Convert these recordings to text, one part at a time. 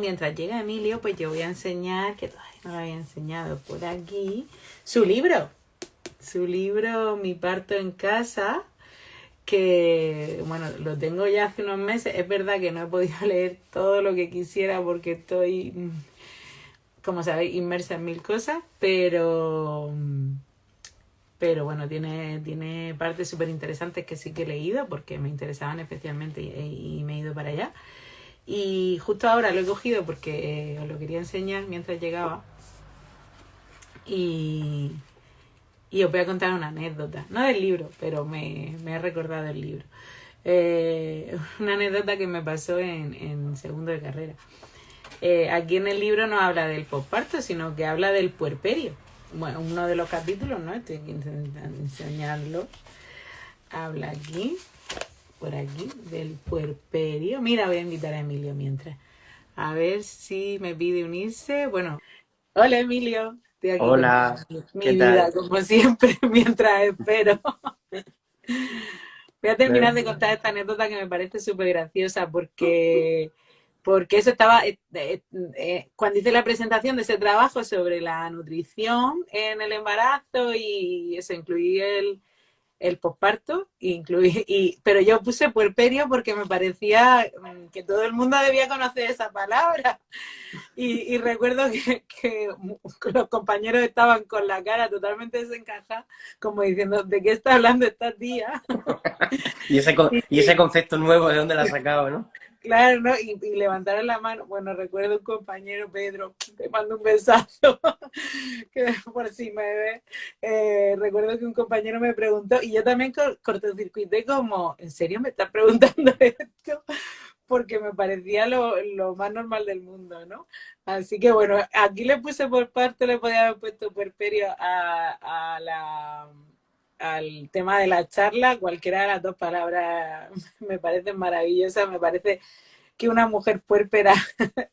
mientras llega Emilio, pues yo voy a enseñar, que todavía no lo había enseñado por aquí, su libro. Su libro, Mi parto en casa, que, bueno, lo tengo ya hace unos meses. Es verdad que no he podido leer todo lo que quisiera porque estoy, como sabéis, inmersa en mil cosas, pero bueno, tiene partes súper interesantes que sí que he leído porque me interesaban especialmente y me he ido para allá. Y justo ahora lo he cogido porque os lo quería enseñar mientras llegaba. Y os voy a contar una anécdota, no del libro, pero me he recordado el libro. Una anécdota que me pasó en segundo de carrera. Aquí en el libro no habla del posparto, sino que habla del puerperio. Bueno, uno de los capítulos, ¿no? Estoy intentando enseñarlo. Habla aquí, por aquí, del puerperio. Mira, voy a invitar a Emilio mientras. A ver si me pide unirse. Bueno, hola Emilio. Estoy aquí con Hola, ¿qué mi vida, tal? como siempre, mientras espero. Voy a terminar de contar esta anécdota que me parece súper graciosa porque eso estaba, cuando hice la presentación de ese trabajo sobre la nutrición en el embarazo y eso, incluí el posparto, pero yo puse puerperio porque me parecía que todo el mundo debía conocer esa palabra. Y recuerdo que los compañeros estaban con la cara totalmente desencajados, como diciendo, ¿de qué está hablando esta tía? Y ese concepto nuevo, ¿de dónde lo has sacado, no? Claro, ¿no? Y levantaron la mano. Bueno, recuerdo un compañero, Pedro, te mando un besazo, que por si me ve. Recuerdo que un compañero me preguntó, y yo también cortocircuité como, ¿en serio me estás preguntando esto? Porque me parecía lo más normal del mundo, ¿no? Así que bueno, aquí le puse por parte, le podía haber puesto puerperio al tema de la charla. Cualquiera de las dos palabras me parecen maravillosas. Me parece que una mujer puérpera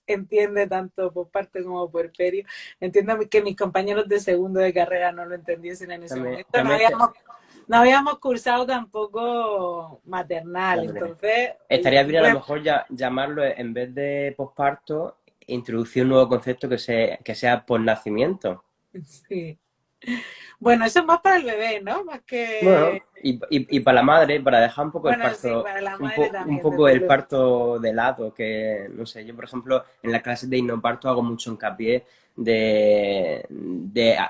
entiende tanto posparto como puerperio. Entiendo que mis compañeros de segundo de carrera no lo entendiesen en ese También, momento. también No habíamos cursado tampoco maternal, hombre, entonces estaría bien a lo mejor ya llamarlo, en vez de posparto, introducir un nuevo concepto que sea posnacimiento. sí. Bueno, eso es más para el bebé, ¿no? Más que... Bueno, y para la madre, para dejar un poco el Bueno, sí, parto, para la madre un también, poco desde el luego. parto de lado, que no sé, yo por ejemplo en las clases de hipnoparto hago mucho hincapié de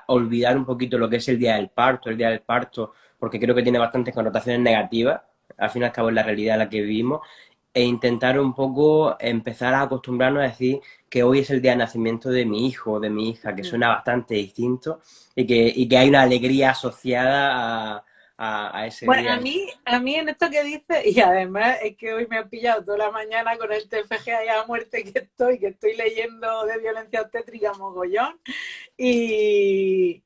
olvidar un poquito lo que es el día del parto, porque creo que tiene bastantes connotaciones negativas, al fin y al cabo es la realidad en la que vivimos, e intentar un poco empezar a acostumbrarnos a decir que hoy es el día de nacimiento de mi hijo o de mi hija, que suena bastante distinto y que hay una alegría asociada a ese Bueno, día. a mí en esto que dice, y además es que hoy me ha pillado toda la mañana con el TFG ahí a muerte que estoy leyendo de violencia obstétrica mogollón, y,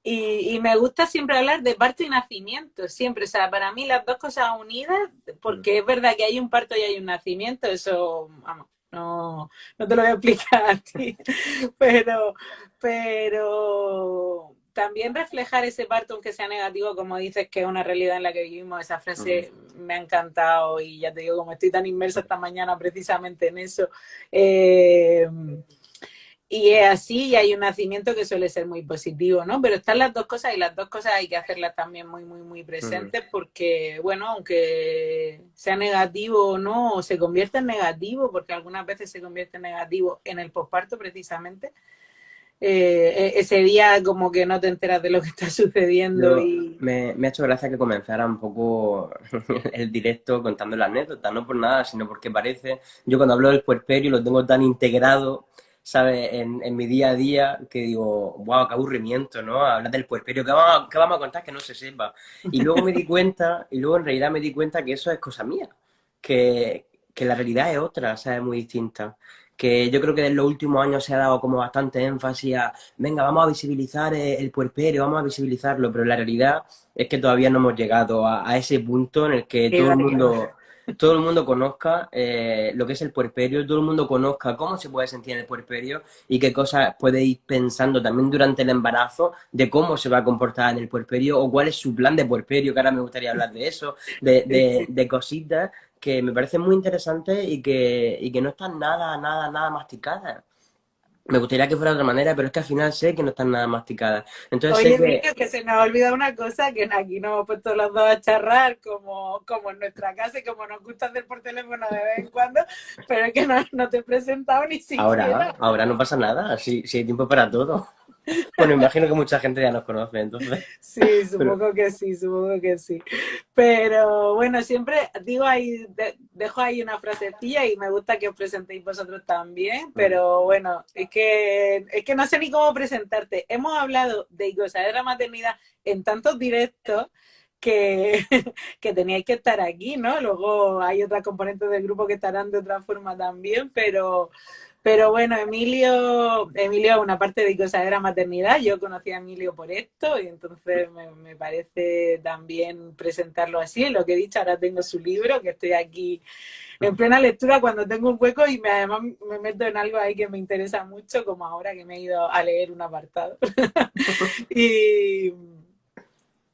y me gusta siempre hablar de parto y nacimiento, siempre, o sea, para mí las dos cosas unidas, porque es verdad que hay un parto y hay un nacimiento, eso, vamos, no te lo voy a explicar a ti, pero, pero también reflejar ese parto, aunque sea negativo, como dices, que es una realidad en la que vivimos, esa frase me ha encantado y ya te digo, como estoy tan inmersa esta mañana precisamente en eso, y es así, y hay un nacimiento que suele ser muy positivo, ¿no? Pero están las dos cosas y las dos cosas hay que hacerlas también muy, muy, muy presentes porque, bueno, aunque sea negativo o no, o se convierte en negativo, porque algunas veces se convierte en negativo en el posparto precisamente, ese día como que no te enteras de lo que está sucediendo Me ha hecho gracia que comenzara un poco el directo contando la anécdota, no por nada, sino porque parece, yo cuando hablo del puerperio lo tengo tan integrado, ¿sabes? En mi día a día que digo, wow, qué aburrimiento, ¿no? Hablar del puerperio, qué vamos a contar que no se sepa? Y luego me di cuenta, y luego en realidad me di cuenta que eso es cosa mía, que la realidad es otra, ¿sabes? Muy distinta. Que yo creo que en los últimos años se ha dado como bastante énfasis a venga, vamos a visibilizar el puerperio, vamos a visibilizarlo, pero la realidad es que todavía no hemos llegado a ese punto en el que qué barbaridad. todo el mundo conozca lo que es el puerperio, todo el mundo conozca cómo se puede sentir en el puerperio y qué cosas puede ir pensando también durante el embarazo de cómo se va a comportar en el puerperio o cuál es su plan de puerperio, que ahora me gustaría hablar de eso, de cositas que me parecen muy interesantes y que no están nada masticadas. Me gustaría que fuera de otra manera, pero es que al final sé que no están nada masticadas. Entonces sé Oye, que Emilio, que se nos ha olvidado una cosa, que aquí nos hemos puesto los dos a charrar como en nuestra casa y como nos gusta hacer por teléfono de vez en cuando, pero es que no te he presentado ni siquiera. ahora no pasa nada, si hay tiempo para todo. Bueno, imagino que mucha gente ya nos conoce, entonces. Sí, Pero, supongo que sí, supongo que sí. Pero bueno, siempre digo ahí, dejo ahí una frasecilla y me gusta que os presentéis vosotros también, pero bueno, es que no sé ni cómo presentarte. Hemos hablado de Icosa de la maternidad en tantos directos que, que teníais que estar aquí, ¿no? Luego hay otras componentes del grupo que estarán de otra forma también, pero bueno, Emilio es una parte de Icosadera Maternidad. Yo conocí a Emilio por esto y entonces me parece también presentarlo así. Lo que he dicho, ahora tengo su libro, que estoy aquí en plena lectura cuando tengo un hueco y además me meto en algo ahí que me interesa mucho, como ahora que me he ido a leer un apartado. y,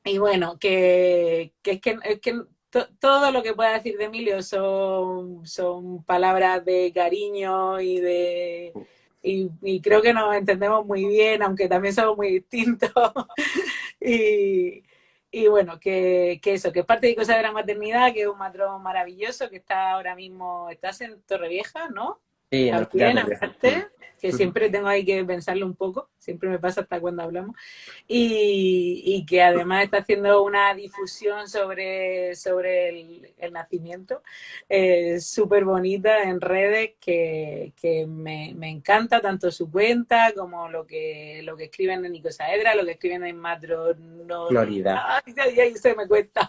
y bueno, que todo lo que pueda decir de Emilio son palabras de cariño y creo que nos entendemos muy bien, aunque también somos muy distintos. y, y bueno, que eso, que es parte de Cosas de la Maternidad, que es un matrón maravilloso, que está ahora mismo, estás en Torrevieja, ¿no? sí, en el hospital También, de vieja. aparte, que siempre tengo ahí que pensarlo un poco, siempre me pasa hasta cuando hablamos y que además está haciendo una difusión sobre el nacimiento súper bonita en redes que me encanta tanto su cuenta como lo que escriben en Icosaedra, lo que escriben en Matronor. Florida. Ay, se me cuesta.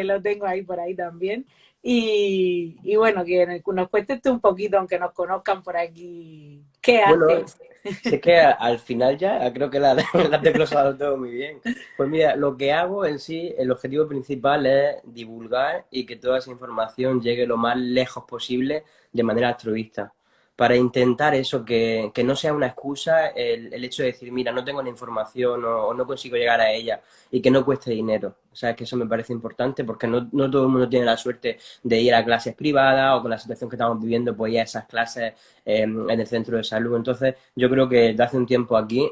Lo tengo ahí por ahí también. Y bueno, que nos cuentes tú un poquito, aunque nos conozcan por aquí, ¿qué Bueno, haces? si es que al final ya creo que la, la has desglosado todo muy bien. Pues mira, lo que hago en sí, el objetivo principal es divulgar y que toda esa información llegue lo más lejos posible de manera altruista. Para intentar eso, que no sea una excusa el hecho de decir, mira, no tengo la información o no consigo llegar a ella y que no cueste dinero. O sea, que eso me parece importante porque no todo el mundo tiene la suerte de ir a clases privadas o con la situación que estamos viviendo, pues ir a esas clases en el centro de salud. Entonces, yo creo que desde hace un tiempo aquí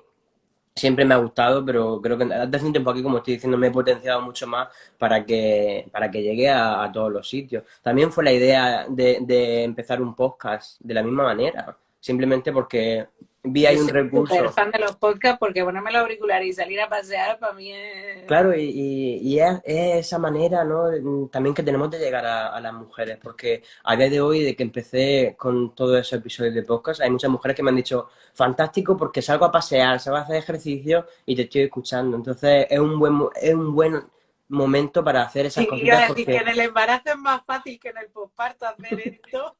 siempre me ha gustado, pero creo que desde hace un tiempo aquí, como estoy diciendo, me he potenciado mucho más para que llegue a todos los sitios. También fue la idea de empezar un podcast de la misma manera, simplemente porque vi ahí Yo un soy súper recurso. fan de los podcasts porque ponerme los auriculares y salir a pasear para mí es... Claro, y es esa manera, ¿no? También que tenemos de llegar a las mujeres, porque a día de hoy, de que empecé con todos esos episodios de podcast, hay muchas mujeres que me han dicho, fantástico porque salgo a pasear, salgo a hacer ejercicio y te estoy escuchando. Entonces es un buen momento para hacer esas Y iba cositas a decir que porque en el embarazo es más fácil que en el posparto hacer esto.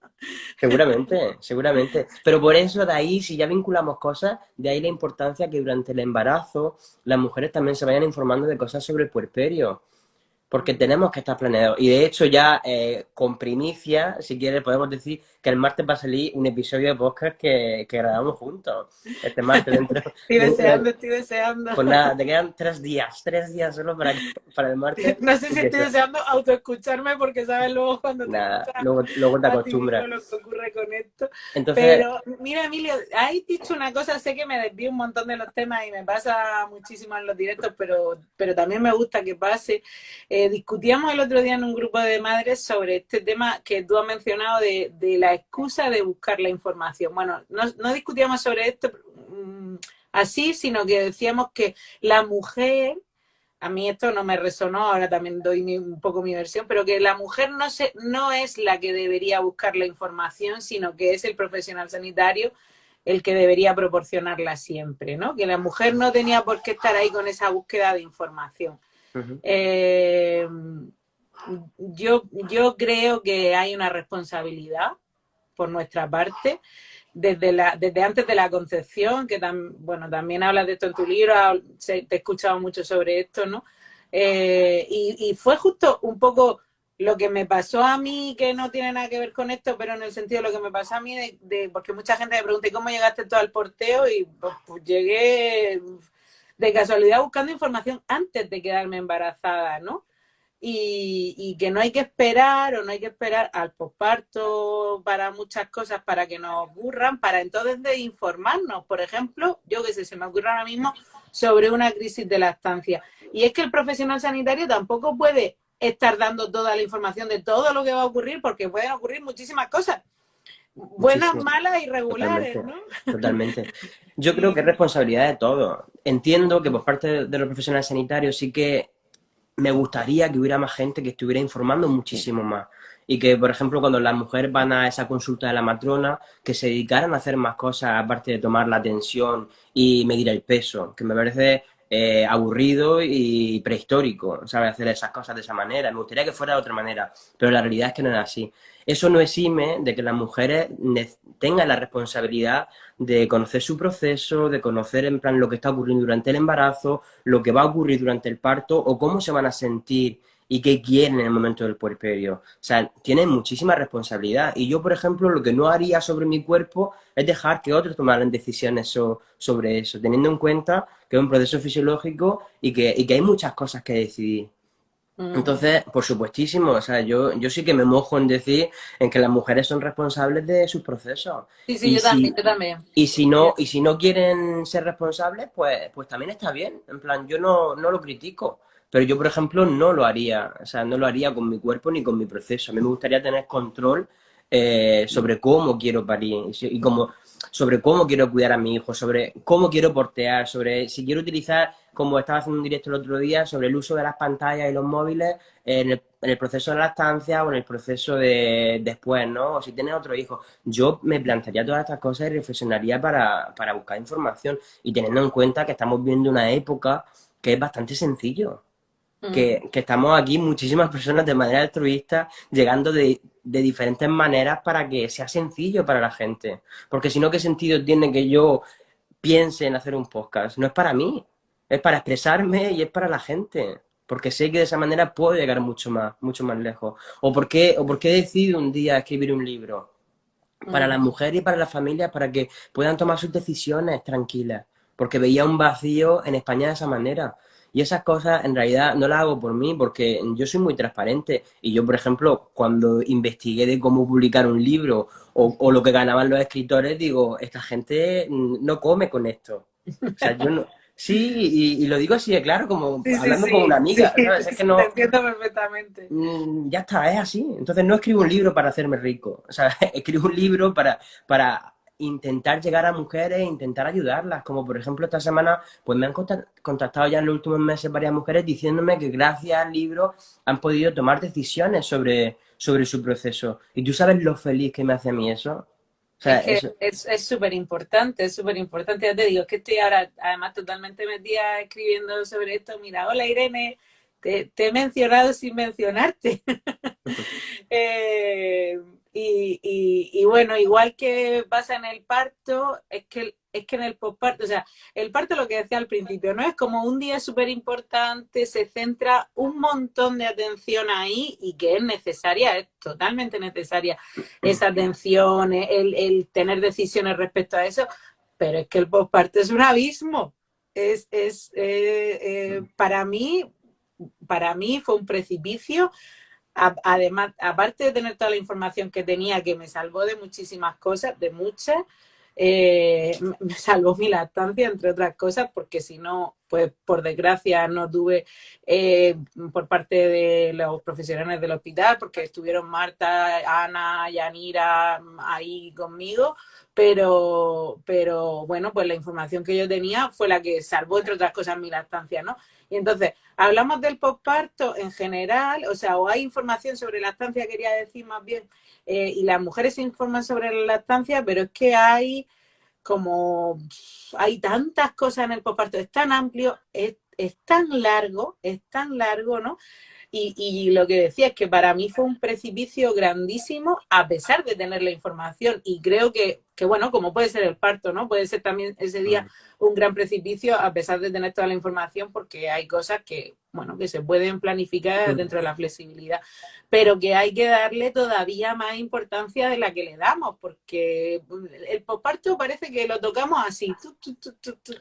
seguramente. Pero por eso de ahí, si ya vinculamos cosas, de ahí la importancia que durante el embarazo las mujeres también se vayan informando de cosas sobre el puerperio. Porque tenemos que estar planeados. Y de hecho ya con primicia, si quieres, podemos decir que el martes va a salir un episodio de podcast que grabamos juntos. Este martes Estoy dentro deseando, de... estoy deseando. Pues nada, te quedan 3 días solo para el martes. No sé Y si que estoy eso, deseando autoescucharme porque sabes luego cuando te nada, escuchas luego te a ti acostumbras. mismo lo que ocurre con esto. Entonces, Pero mira, Emilio, has dicho una cosa, sé que me desvío un montón de los temas y me pasa muchísimo en los directos, pero también me gusta que pase. Discutíamos el otro día en un grupo de madres sobre este tema que tú has mencionado de la excusa de buscar la información. Bueno, no discutíamos sobre esto así, sino que decíamos que la mujer, a mí esto no me resonó, ahora también doy un poco mi versión, pero que la mujer no es la que debería buscar la información, sino que es el profesional sanitario el que debería proporcionarla siempre, ¿no? Que la mujer no tenía por qué estar ahí con esa búsqueda de información. ujú, Eh, yo creo que hay una responsabilidad por nuestra parte desde antes de la concepción, que bueno, también hablas de esto en tu libro, te he escuchado mucho sobre esto, ¿no? Y fue justo un poco lo que me pasó a mí, que no tiene nada que ver con esto, pero en el sentido de lo que me pasó a mí, porque mucha gente me pregunta, ¿y cómo llegaste tú al porteo? Y pues llegué de casualidad buscando información antes de quedarme embarazada, ¿no? y que no hay que esperar o no hay que esperar al posparto para muchas cosas para que nos ocurran, para entonces de informarnos. Por ejemplo, yo que sé, se me ocurre ahora mismo sobre una crisis de lactancia. Y es que el profesional sanitario tampoco puede estar dando toda la información de todo lo que va a ocurrir porque pueden ocurrir muchísimas cosas, buenas, Muchísimo. malas y regulares, Totalmente, ¿no? totalmente. Yo creo Y, que es responsabilidad de todos. Entiendo que por parte de los profesionales sanitarios sí que me gustaría que hubiera más gente que estuviera informando muchísimo más. Y que, por ejemplo, cuando las mujeres van a esa consulta de la matrona, que se dedicaran a hacer más cosas aparte de tomar la tensión y medir el peso, que me parece aburrido y prehistórico, ¿sabes? Hacer esas cosas de esa manera. Me gustaría que fuera de otra manera, pero la realidad es que no es así. Eso no exime de que las mujeres tengan la responsabilidad de conocer su proceso, de conocer en plan lo que está ocurriendo durante el embarazo, lo que va a ocurrir durante el parto o cómo se van a sentir y qué quieren en el momento del puerperio. O sea, tienen muchísima responsabilidad. Y yo, por ejemplo, lo que no haría sobre mi cuerpo es dejar que otros tomaran decisiones sobre eso, teniendo en cuenta que es un proceso fisiológico y que hay muchas cosas que decidir. Entonces, por supuestísimo, o sea, yo sí que me mojo en decir en que las mujeres son responsables de sus procesos. sí, sí, Y yo también, si, yo también. y si no quieren ser responsables, pues también está bien. En plan, yo no lo critico. Pero yo, por ejemplo, no lo haría. O sea, no lo haría con mi cuerpo ni con mi proceso. A mí me gustaría tener control sobre cómo quiero parir sobre cómo quiero cuidar a mi hijo, sobre cómo quiero portear, sobre si quiero utilizar, como estaba haciendo un directo el otro día, sobre el uso de las pantallas y los móviles en el proceso de lactancia o en el proceso de después, ¿no? O si tienes otro hijo. Yo me plantearía todas estas cosas y reflexionaría para buscar información y teniendo en cuenta que estamos viendo una época que es bastante sencillo. Que estamos aquí muchísimas personas de manera altruista llegando de diferentes maneras para que sea sencillo para la gente. Porque si no, ¿qué sentido tiene que yo piense en hacer un podcast? No es para mí, es para expresarme y es para la gente. Porque sé que de esa manera puedo llegar mucho más lejos. ¿O por qué he decidido un día escribir un libro? Para las mujeres y para las familias, para que puedan tomar sus decisiones tranquilas, porque veía un vacío en España de esa manera. Y esas cosas en realidad no las hago por mí, porque yo soy muy transparente. Y yo, por ejemplo, cuando investigué de cómo publicar un libro o lo que ganaban los escritores, digo, esta gente no come con esto. O sea, yo no... Sí, y lo digo así de claro, como Sí, sí, hablando con una sí, sí, amiga, ¿sabes? Es que te no, entiendo perfectamente. ya está, es así. Entonces no escribo un libro para hacerme rico. O sea, escribo un libro para intentar llegar a mujeres e intentar ayudarlas. Como por ejemplo esta semana, pues me han contactado ya en los últimos meses varias mujeres diciéndome que gracias al libro han podido tomar decisiones sobre su proceso. ¿Y tú sabes lo feliz que me hace a mí eso? O sea, Es que eso... es súper importante, es súper importante. Ya te digo, es que estoy ahora además totalmente metida escribiendo sobre esto. Mira, hola Irene, te he mencionado sin mencionarte. Eh, y bueno, igual que pasa en el parto, es que en el posparto, o sea, el parto lo que decía al principio, ¿no? Es como un día súper importante, se centra un montón de atención ahí y que es necesaria, es totalmente necesaria esa atención, el tener decisiones respecto a eso, pero es que el posparto es un abismo. Para mí fue un precipicio. Además, aparte de tener toda la información que tenía, que me salvó de muchísimas cosas, de muchas, me salvó mi lactancia, entre otras cosas, porque si no, pues por desgracia no tuve por parte de los profesionales del hospital, porque estuvieron Marta, Ana, Yanira ahí conmigo, pero bueno, pues la información que yo tenía fue la que salvó, entre otras cosas, mi lactancia, ¿no? Y entonces, hablamos del posparto en general, o sea, o hay información sobre lactancia, quería decir más bien, y las mujeres se informan sobre la lactancia, pero es que hay tantas cosas en el posparto, es tan amplio, es tan largo, ¿no? Y lo que decía es que para mí fue un precipicio grandísimo a pesar de tener la información y creo que bueno, como puede ser el parto, ¿no? Puede ser también ese día un gran precipicio a pesar de tener toda la información porque hay cosas que bueno, que se pueden planificar dentro de la flexibilidad, pero que hay que darle todavía más importancia de la que le damos, porque el posparto parece que lo tocamos así,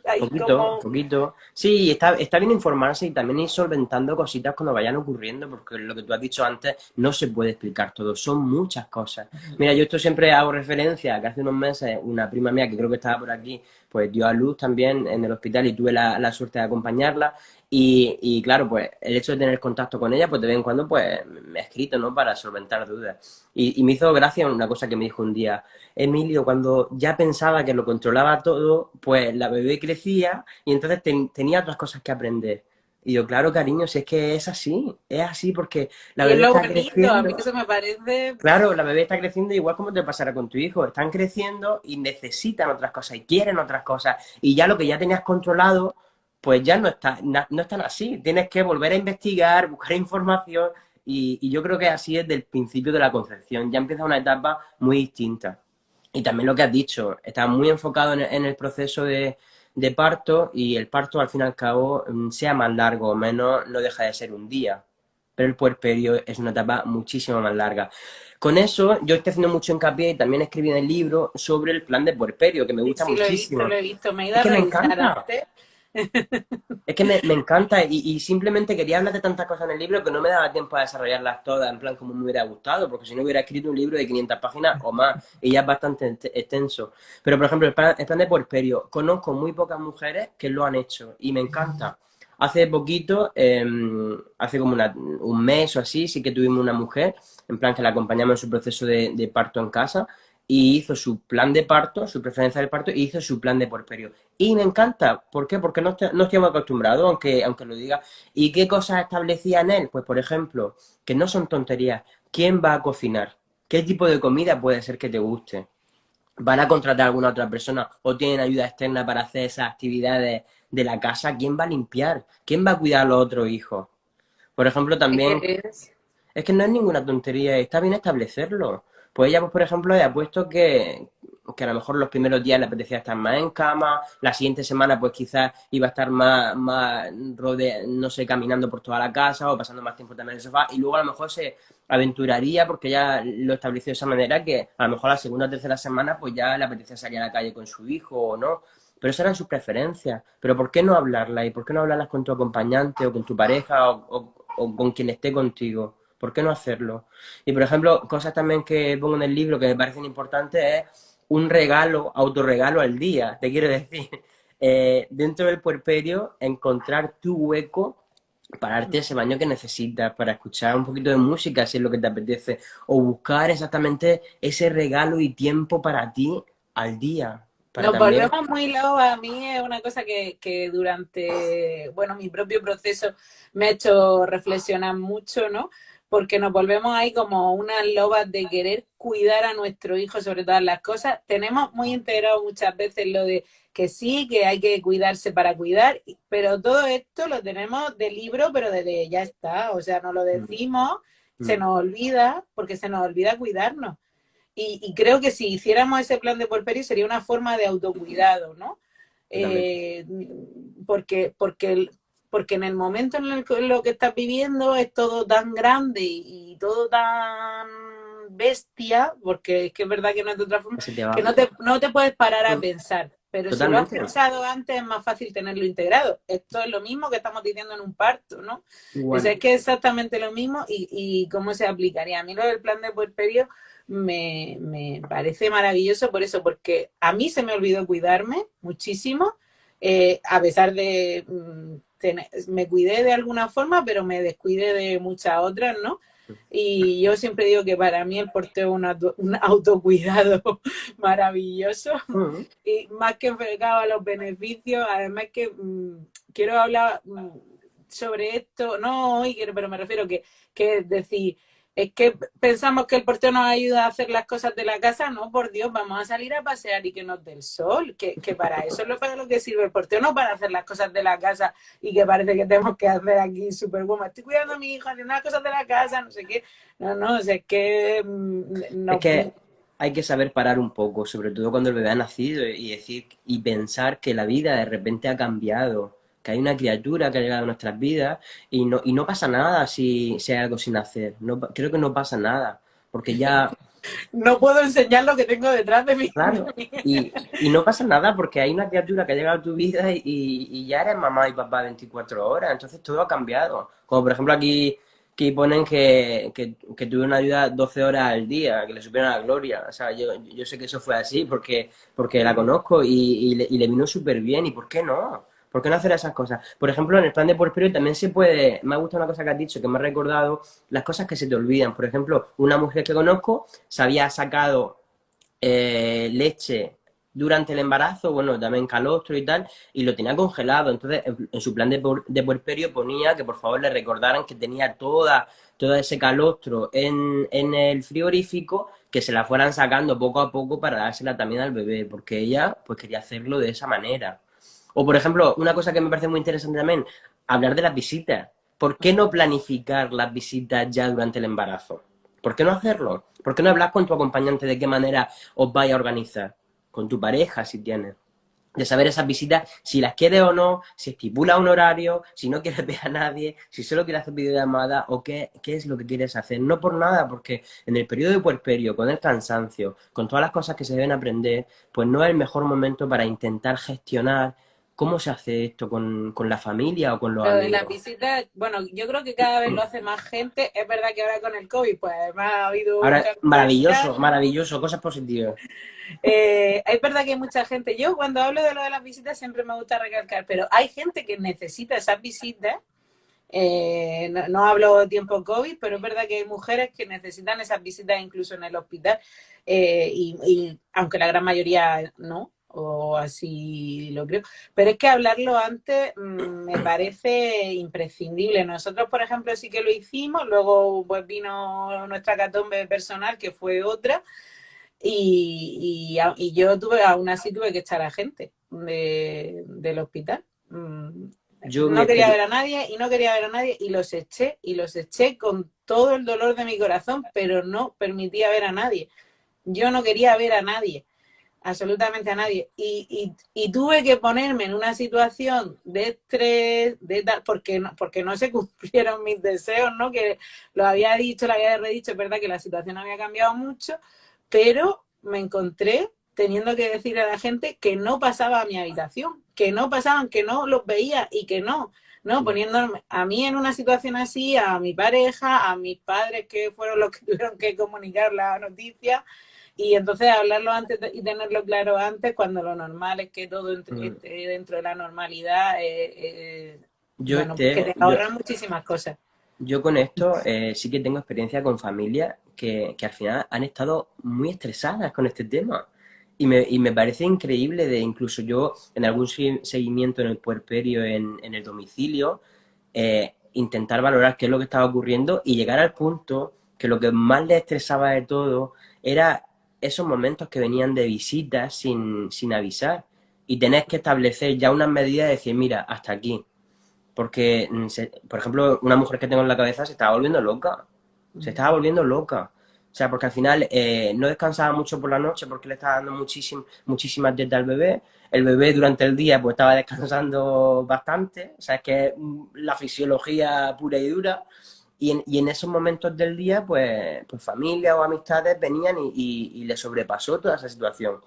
ahí Poquito, como... poquito. Sí, está bien informarse y también ir solventando cositas cuando vayan ocurriendo, porque lo que tú has dicho antes no se puede explicar todo, son muchas cosas. Mira, yo esto siempre hago referencia a que hace unos meses una prima mía, que creo que estaba por aquí, pues dio a luz también en el hospital y tuve la suerte de acompañarla. Y claro, pues el hecho de tener contacto con ella, pues de vez en cuando, pues me ha escrito, ¿no? Para solventar dudas. Y me hizo gracia una cosa que me dijo un día. Emilio, cuando ya pensaba que lo controlaba todo, pues la bebé crecía y entonces tenía otras cosas que aprender. Y yo, claro, cariño, si es así porque la Y es bebé lo está bonito, a mí creciendo. eso me parece... Claro, la bebé está creciendo igual como te pasará con tu hijo. Están creciendo y necesitan otras cosas y quieren otras cosas. Y ya lo que ya tenías controlado, pues ya no están así. Tienes que volver a investigar, buscar información y yo creo que así es del principio de la concepción. Ya empieza una etapa muy distinta. Y también lo que has dicho, está muy enfocado en el proceso de parto y el parto al fin y al cabo, sea más largo o menos, no deja de ser un día. Pero el puerperio es una etapa muchísimo más larga. Con eso, yo estoy haciendo mucho hincapié y también escribí en el libro sobre el plan de puerperio, que me Sí, gusta sí, muchísimo. lo he visto, me he ido Es a que me revisar encanta. antes. Es que me encanta y simplemente quería hablar de tantas cosas en el libro que no me daba tiempo a desarrollarlas todas en plan como me hubiera gustado, porque si no hubiera escrito un libro de 500 páginas o más y ya es bastante extenso. Pero, por ejemplo, el plan de puerperio, conozco muy pocas mujeres que lo han hecho y me encanta. Hace poquito, hace como un mes o así, sí que tuvimos una mujer, en plan que la acompañamos en su proceso de parto en casa y hizo su plan de parto, su preferencia del parto, y hizo su plan de puerperio. Y me encanta. ¿Por qué? Porque no estoy muy acostumbrado, aunque lo diga. ¿Y qué cosas establecía en él? Pues, por ejemplo, que no son tonterías. ¿Quién va a cocinar? ¿Qué tipo de comida puede ser que te guste? ¿Van a contratar a alguna otra persona o tienen ayuda externa para hacer esas actividades de la casa? ¿Quién va a limpiar? ¿Quién va a cuidar a los otros hijos? Por ejemplo, Es que también es... es que no es ninguna tontería, está bien establecerlo. Pues ella, pues, por ejemplo, ha puesto que a lo mejor los primeros días le apetecía estar más en cama, la siguiente semana pues quizás iba a estar más no sé, caminando por toda la casa o pasando más tiempo también en el sofá y luego a lo mejor se aventuraría porque ya lo estableció de esa manera que a lo mejor la segunda o tercera semana pues ya le apetecía salir a la calle con su hijo o no. Pero esas eran sus preferencias. Pero ¿por qué no hablarlas? ¿Y por qué no hablarlas con tu acompañante o con tu pareja o con quien esté contigo? ¿Por qué no hacerlo? Y por ejemplo, cosas también que pongo en el libro que me parecen importantes es un regalo, autorregalo al día, te quiero decir. Dentro del puerperio, encontrar tu hueco para darte ese baño que necesitas, para escuchar un poquito de música si es lo que te apetece, o buscar exactamente ese regalo y tiempo para ti al día, para Nos también... volvemos muy locos. A mí es una cosa que durante, bueno, mi propio proceso me ha hecho reflexionar mucho, ¿no? Porque nos volvemos ahí como unas lobas de querer cuidar a nuestro hijo sobre todas las cosas. Tenemos muy integrado muchas veces lo de que sí, que hay que cuidarse para cuidar, pero todo esto lo tenemos de libro, pero de ya está. O sea, nos lo Mm, decimos, se mm, nos olvida, porque se nos olvida cuidarnos. Y creo que si hiciéramos ese plan de puerperio sería una forma de autocuidado, ¿no? totalmente. Eh, porque en el momento en lo que estás viviendo es todo tan grande y todo tan bestia, porque es que es verdad que no es de otra forma, Se te que va. no te puedes parar a Mm, pensar. Pero si lo has totalmente. pensado antes es más fácil tenerlo integrado. Esto es lo mismo que estamos diciendo en un parto, ¿no? O sea, Igual. es que es exactamente lo mismo y cómo se aplicaría. A mí lo del plan de puerperio me parece maravilloso por eso, porque a mí se me olvidó cuidarme muchísimo, a pesar de me cuidé de alguna forma, pero me descuidé de muchas otras, ¿no? Y yo siempre digo que para mí el porteo es un autocuidado maravilloso Mm, y más que enfocado a los beneficios, además que quiero hablar sobre esto, no hoy, pero me refiero que es decir, es que pensamos que el portero nos ayuda a hacer las cosas de la casa, no, por Dios, vamos a salir a pasear y que nos dé el sol, que para eso es para lo que sirve el portero, no para hacer las cosas de la casa y que parece que tenemos que hacer aquí superwoman, estoy cuidando a mi hija, haciendo las cosas de la casa, no sé qué, no, o sea, es que Es no, que hay que saber parar un poco, sobre todo cuando el bebé ha nacido y decir y pensar que la vida de repente ha cambiado, que hay una criatura que ha llegado a nuestras vidas y no pasa nada si hay algo sin hacer. No, creo que no pasa nada, porque ya, No puedo enseñar lo que tengo detrás de mí. claro, y no pasa nada porque hay una criatura que ha llegado a tu vida y ya eres mamá y papá 24 horas, entonces todo ha cambiado. Como por ejemplo aquí que ponen que tuve una ayuda 12 horas al día, que le supieron a la gloria. O sea, yo sé que eso fue así porque la conozco y le vino súper bien. ¿Y por qué no? ¿Por qué no hacer esas cosas? Por ejemplo, en el plan de Porfirio también se puede, me ha gustado una cosa que has dicho, que me ha recordado las cosas que se te olvidan. Por ejemplo, una mujer que conozco se había sacado leche durante el embarazo, bueno, también calostro y tal, y lo tenía congelado. Entonces, en su plan de puerperio ponía que por favor le recordaran que tenía todo ese calostro en el frigorífico, que se la fueran sacando poco a poco para dársela también al bebé, porque ella pues quería hacerlo de esa manera. O, por ejemplo, una cosa que me parece muy interesante también, hablar de las visitas. ¿Por qué no planificar las visitas ya durante el embarazo? ¿Por qué no hacerlo? ¿Por qué no hablar con tu acompañante de qué manera os vais a organizar? Con tu pareja, si tienes. De saber esas visitas, si las quieres o no, si estipula un horario, si no quieres ver a nadie, si solo quieres hacer videollamada o qué es lo que quieres hacer. No por nada, porque en el periodo de puerperio, con el cansancio, con todas las cosas que se deben aprender, pues no es el mejor momento para intentar gestionar cómo se hace esto con la familia o con los Lo de las amigos. visitas, bueno, yo creo que cada vez lo hace más gente. Es verdad que ahora con el COVID, pues además ha habido Ahora, mucha maravilloso, controversia. maravilloso, cosas positivas. Es verdad que hay mucha gente. Yo cuando hablo de lo de las visitas siempre me gusta recalcar, pero hay gente que necesita esas visitas. No hablo tiempo COVID, pero es verdad que hay mujeres que necesitan esas visitas incluso en el hospital, y aunque la gran mayoría no, o así lo creo, pero es que hablarlo antes me parece imprescindible. Nosotros, por ejemplo, sí que lo hicimos, luego pues vino nuestra catombe personal, que fue otra, y yo tuve, aún así tuve que echar a gente del hospital. Yo, mi No quería ver experiencia, a nadie y no quería ver a nadie y los eché con todo el dolor de mi corazón, pero no permitía ver a nadie. Yo no quería ver a nadie, absolutamente a nadie. Y tuve que ponerme en una situación de estrés, porque no se cumplieron mis deseos, ¿no? Que lo había dicho, lo había redicho, es verdad que la situación había cambiado mucho, pero me encontré teniendo que decir a la gente que no pasaba a mi habitación, que no pasaban, que no los veía y que no, poniéndome a mí en una situación así, a mi pareja, a mis padres que fueron los que tuvieron que comunicar la noticia, y entonces hablarlo antes y tenerlo claro antes, cuando lo normal es que todo esté dentro de la normalidad, yo, bueno, pues que este, te yo, ahorran muchísimas cosas. Yo con esto sí que tengo experiencia con familias que al final han estado muy estresadas con este tema. Y me parece increíble de incluso yo en algún seguimiento en el puerperio en el domicilio, intentar valorar qué es lo que estaba ocurriendo y llegar al punto que lo que más les estresaba de todo era esos momentos que venían de visitas sin avisar y tenés que establecer ya unas medidas de decir, mira, hasta aquí porque, por ejemplo, una mujer que tengo en la cabeza se estaba volviendo loca. Se estaba volviendo loca. O sea, porque al final no descansaba mucho por la noche porque le estaba dando muchísimas dietas al bebé. El bebé durante el día pues estaba descansando bastante. O sea, es que es la fisiología pura y dura. Y en esos momentos del día, pues familia o amistades venían y le sobrepasó toda esa situación.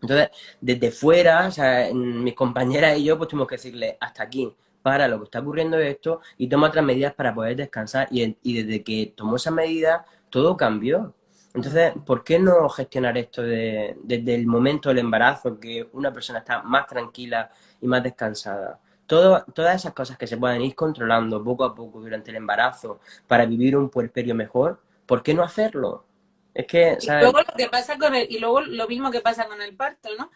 Entonces, desde fuera, o sea, mis compañeras y yo, pues tuvimos que decirle, hasta aquí, para lo que está ocurriendo esto y toma otras medidas para poder descansar. Y desde que tomó esas medidas, todo cambió. Entonces, ¿por qué no gestionar esto desde el momento del embarazo, que una persona está más tranquila y más descansada? Todas esas cosas que se pueden ir controlando poco a poco durante el embarazo para vivir un puerperio mejor, ¿por qué no hacerlo? Es que, Y ¿sabes? luego lo que pasa y luego lo mismo que pasa con el parto, ¿no?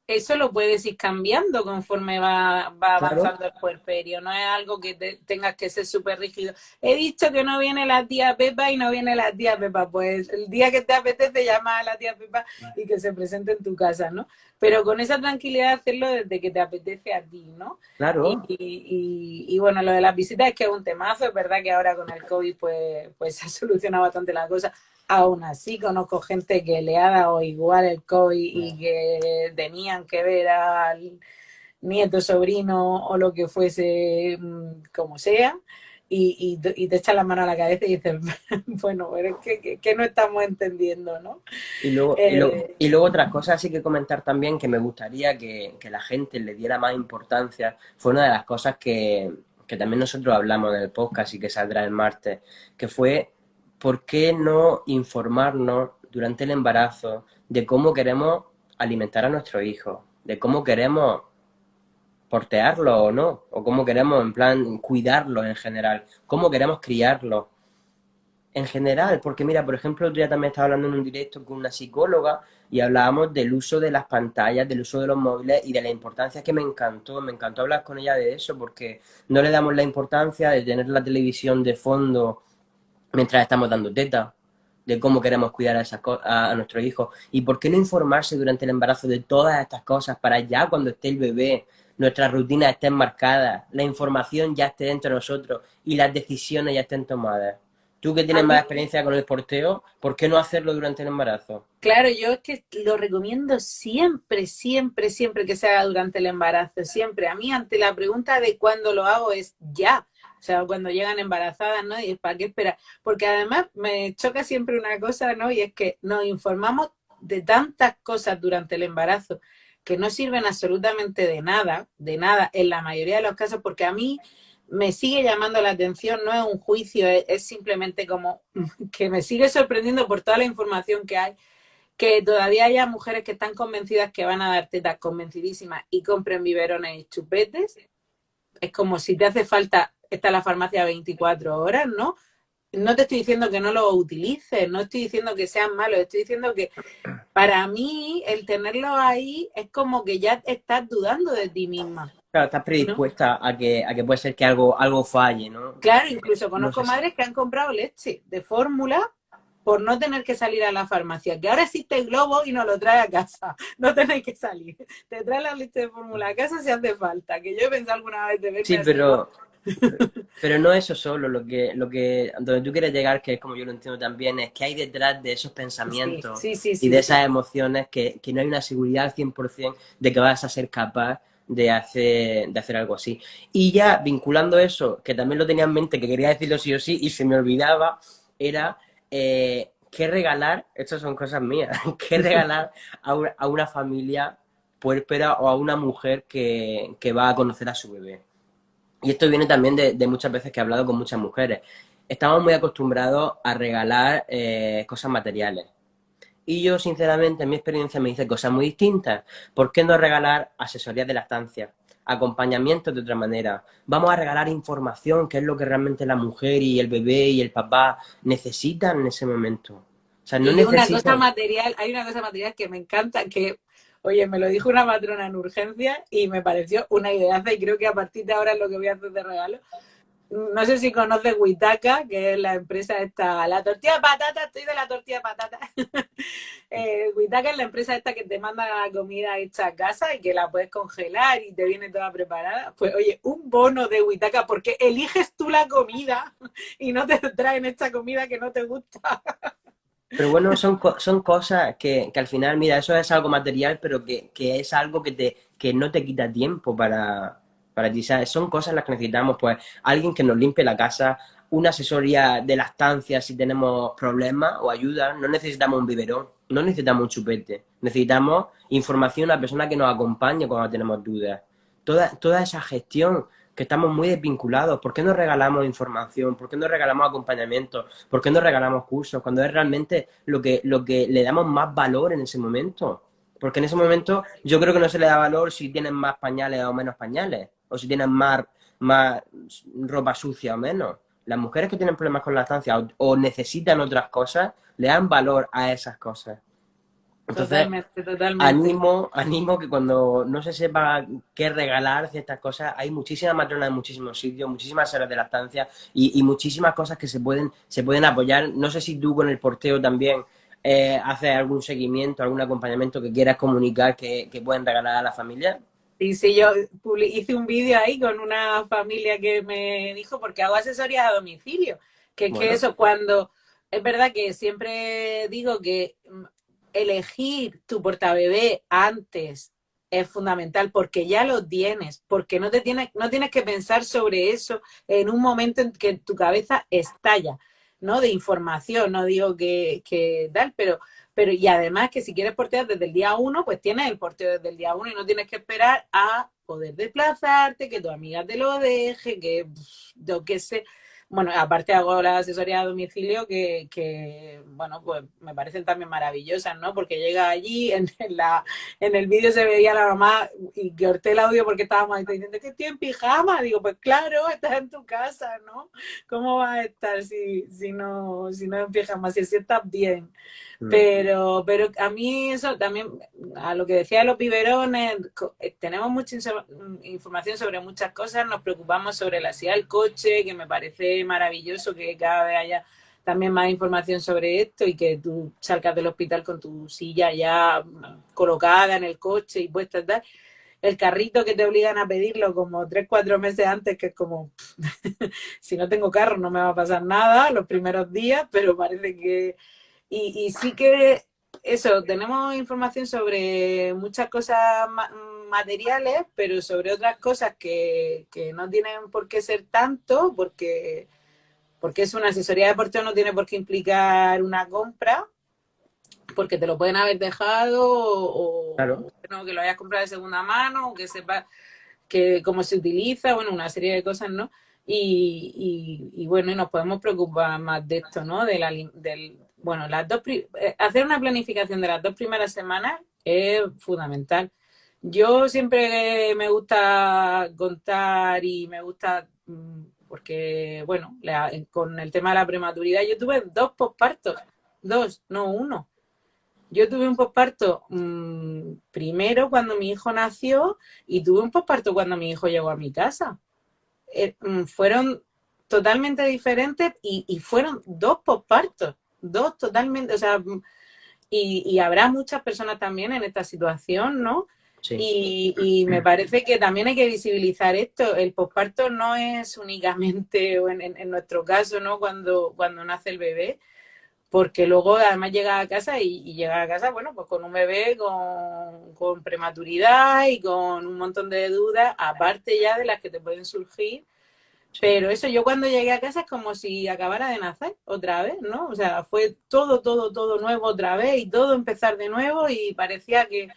Eso lo puedes ir cambiando conforme va Claro, avanzando el puerperio, no es algo que tengas que ser súper rígido. He dicho que no viene la tía Pepa y no viene la tía Pepa, pues el día que te apetece llama a la tía Pepa y que se presente en tu casa, ¿no? Pero con esa tranquilidad hacerlo desde que te apetece a ti, ¿no? claro. Y bueno, lo de las visitas es que es un temazo, es verdad que ahora con el COVID pues se ha solucionado bastante la cosa. Aún así, conozco gente que le ha dado igual el COVID y que tenían que ver nieto, sobrino o lo que fuese, como sea, y te echas la mano a la cabeza y dices, bueno, pero es que no estamos entendiendo, ¿no? Y luego otras cosas así que comentar también que me gustaría que la gente le diera más importancia, fue una de las cosas que también nosotros hablamos en el podcast y que saldrá el martes, que fue por qué no informarnos durante el embarazo de cómo queremos alimentar a nuestros hijos, de cómo queremos portearlo o no, o cómo queremos en plan cuidarlo en general, cómo queremos criarlo en general, porque mira, por ejemplo, otro día también estaba hablando en un directo con una psicóloga y hablábamos del uso de las pantallas, del uso de los móviles y de la importancia que me encantó hablar con ella de eso porque no le damos la importancia de tener la televisión de fondo mientras estamos dando teta, de cómo queremos cuidar a nuestros hijos y por qué no informarse durante el embarazo de todas estas cosas para ya cuando esté el bebé, nuestras rutinas estén marcadas, la información ya esté dentro de nosotros y las decisiones ya estén tomadas. Tú que A tienes mí, más experiencia con el porteo, ¿por qué no hacerlo durante el embarazo? claro, yo es que lo recomiendo siempre, siempre, siempre que se haga durante el embarazo, siempre. A mí, ante la pregunta de cuándo lo hago, es ya. O sea, cuando llegan embarazadas, ¿no? Y es para qué esperar. Porque además me choca siempre una cosa, ¿no? Y es que nos informamos de tantas cosas durante el embarazo que no sirven absolutamente de nada, en la mayoría de los casos, porque a mí me sigue llamando la atención, no es un juicio, es simplemente como que me sigue sorprendiendo por toda la información que hay, que todavía haya mujeres que están convencidas que van a dar tetas, convencidísimas, y compren biberones y chupetes. Es como si te hace falta, está en la farmacia 24 horas, ¿no? No te estoy diciendo que no lo utilices, no estoy diciendo que sean malos, estoy diciendo que para mí el tenerlo ahí es como que ya estás dudando de ti misma, Claro, estás ¿no? predispuesta a que puede ser que algo falle, ¿no? Claro, incluso No conozco sé si... madres que han comprado leche de fórmula por no tener que salir a la farmacia, que ahora existe el globo y nos lo trae a casa, no tenéis que salir, te trae la leche de fórmula a casa si hace falta, que yo he pensado alguna vez de verme Sí, así, ¿no? pero no eso solo, donde tú quieres llegar, que es como yo lo entiendo también, es que hay detrás de esos Sí, pensamientos sí, sí, y sí, de sí. esas emociones que no hay una seguridad al 100% de que vas a ser capaz de hacer algo así. Y ya vinculando eso, que también lo tenía en mente, que quería decirlo sí o sí, y se me olvidaba, era qué regalar, estas son cosas mías, qué regalar a una familia puérpera o a una mujer que va a conocer a su bebé. Y esto viene también de muchas veces que he hablado con muchas mujeres. Estamos muy acostumbrados a regalar cosas materiales. Y yo, sinceramente, en mi experiencia me dice cosas muy distintas. ¿Por qué no regalar asesorías de lactancia? Acompañamiento de otra manera. Vamos a regalar información, que es lo que realmente la mujer y el bebé y el papá necesitan en ese momento. O sea, no Y una cosa necesitan... material, hay una cosa material que me encanta, que, oye, me lo dijo una matrona en urgencia y me pareció una ideaza y creo que a partir de ahora es lo que voy a hacer de regalo. No sé si conoces Huitaca, que es la empresa esta, la tortilla de patata, estoy de la tortilla de patata. Huitaca es la empresa esta que te manda la comida hecha a casa y que la puedes congelar y te viene toda preparada. Pues oye, un bono de Huitaca porque eliges tú la comida y no te traen esta comida que no te gusta. Pero bueno, son cosas que al final, mira, eso es algo material, pero que es algo que no te quita tiempo para ti, ¿sabes? Son cosas las que necesitamos, pues, alguien que nos limpie la casa, una asesoría de lactancia si tenemos problemas o ayuda, no necesitamos un biberón, no necesitamos un chupete, necesitamos información, una persona que nos acompañe cuando tenemos dudas. Toda esa gestión que estamos muy desvinculados. ¿Por qué no regalamos información? ¿Por qué no regalamos acompañamiento? ¿Por qué no regalamos cursos? Cuando es realmente lo que le damos más valor en ese momento. Porque en ese momento yo creo que no se le da valor si tienen más pañales o menos pañales. O si tienen más ropa sucia o menos. Las mujeres que tienen problemas con la lactancia o necesitan otras cosas, le dan valor a esas cosas. Entonces, Totalmente, totalmente. animo que cuando no se sepa qué regalar ciertas cosas, hay muchísimas matronas en muchísimos sitios, muchísimas horas de lactancia y muchísimas cosas que se pueden apoyar. No sé si tú con el porteo también haces algún seguimiento, algún acompañamiento que quieras comunicar que pueden regalar a la familia. Y si yo hice un vídeo ahí con una familia que me dijo, porque hago asesoría a domicilio, que es que Bueno, eso cuando, es verdad que siempre digo que elegir tu portabebé antes es fundamental porque ya lo tienes, porque no tienes que pensar sobre eso en un momento en que tu cabeza estalla, ¿no? De información, no digo que tal, pero y además que si quieres portear desde el día uno, pues tienes el porteo desde el día uno y no tienes que esperar a poder desplazarte, que tu amiga te lo deje, que yo qué sé. Bueno, aparte hago la asesoría a domicilio bueno, pues me parecen también maravillosas, ¿no? Porque llega allí, en el vídeo se veía a la mamá y corté el audio porque estábamos diciendo que estoy en pijama. Digo, pues claro, estás en tu casa, ¿no? ¿Cómo vas a estar si no en pijama, si estás bien? Mm. Pero a mí eso también, a lo que decía de los biberones, tenemos mucha información sobre muchas cosas, nos preocupamos sobre la silla del coche, que me parece maravilloso que cada vez haya también más información sobre esto y que tú salgas del hospital con tu silla ya colocada en el coche y puesta y tal. El carrito que te obligan a pedirlo como 3, 4 meses antes, que es como, si no tengo carro no me va a pasar nada los primeros días, pero parece que y sí que eso, tenemos información sobre muchas cosas materiales, pero sobre otras cosas que no tienen por qué ser tanto, porque es una asesoría de porteo, no tiene por qué implicar una compra, porque te lo pueden haber dejado Claro. no, que lo hayas comprado de segunda mano, o que sepas que cómo se utiliza, bueno, una serie de cosas, ¿no? Y bueno, y nos podemos preocupar más de esto, ¿no? Bueno, hacer una planificación de las 2 primeras semanas es fundamental. Yo siempre me gusta contar y me gusta, porque, bueno, con el tema de la prematuridad, yo tuve 2 pospartos, 2, no uno. Yo tuve un posparto primero cuando mi hijo nació y tuve un posparto cuando mi hijo llegó a mi casa. Fueron totalmente diferentes y fueron 2 pospartos, 2 totalmente, o sea, y habrá muchas personas también en esta situación, ¿no? Sí. Y me parece que también hay que visibilizar esto. El posparto no es únicamente, o en nuestro caso, ¿no? Cuando nace el bebé, porque luego además llega a casa y llega a casa, bueno, pues con un bebé con prematuridad y con un montón de dudas, aparte ya de las que te pueden surgir. Sí. Pero eso, yo cuando llegué a casa es como si acabara de nacer otra vez, ¿no? O sea, fue todo, todo, todo nuevo otra vez y todo empezar de nuevo y parecía que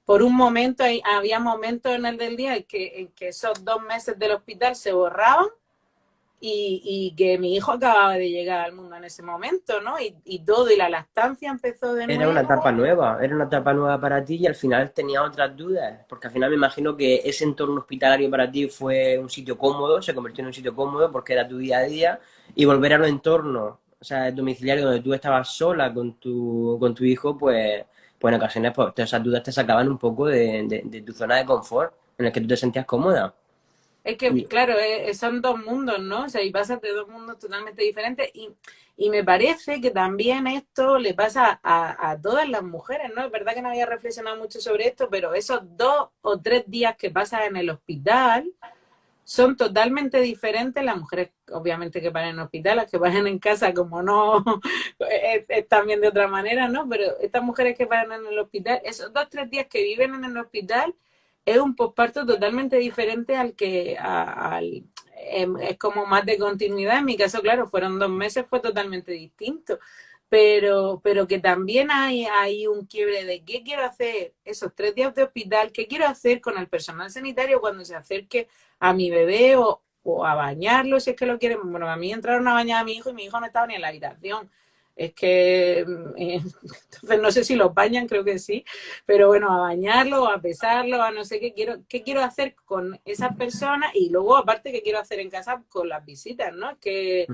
por un momento, había momentos en el del día en que esos 2 meses del hospital se borraban y que mi hijo acababa de llegar al mundo en ese momento, ¿no? Y todo, y la lactancia empezó de nuevo. Era una etapa nueva para ti y al final tenía otras dudas, porque al final me imagino que ese entorno hospitalario para ti fue un sitio cómodo, se convirtió en un sitio cómodo porque era tu día a día y volver a los entornos, o sea, domiciliario donde tú estabas sola con tu hijo, pues en ocasiones pues, esas dudas te sacaban un poco de tu zona de confort en el que tú te sentías cómoda. Es que, Y, claro, son 2 mundos, ¿no? O sea, y pasas de 2 mundos totalmente diferentes. Y me parece que también esto le pasa a todas las mujeres, ¿no? Es verdad que no había reflexionado mucho sobre esto, pero esos 2 o 3 días que pasas en el hospital son totalmente diferentes. Las mujeres, obviamente, que paran en hospital, las que paran en casa, como no, es también de otra manera, ¿no? Pero estas mujeres que paran en el hospital, esos 2, 3 días que viven en el hospital, es un posparto totalmente diferente es como más de continuidad. En mi caso, claro, fueron 2 meses, fue totalmente distinto. Pero que también hay un quiebre de qué quiero hacer esos 3 días de hospital, qué quiero hacer con el personal sanitario cuando se acerque a mi bebé o a bañarlo, si es que lo quieren. Bueno, a mí entraron a bañar a mi hijo y mi hijo no estaba ni en la habitación. Es que, entonces no sé si lo bañan, creo que sí, pero bueno, a bañarlo, a pesarlo, a no sé qué quiero hacer con esas personas y luego aparte qué quiero hacer en casa con las visitas, ¿no? Que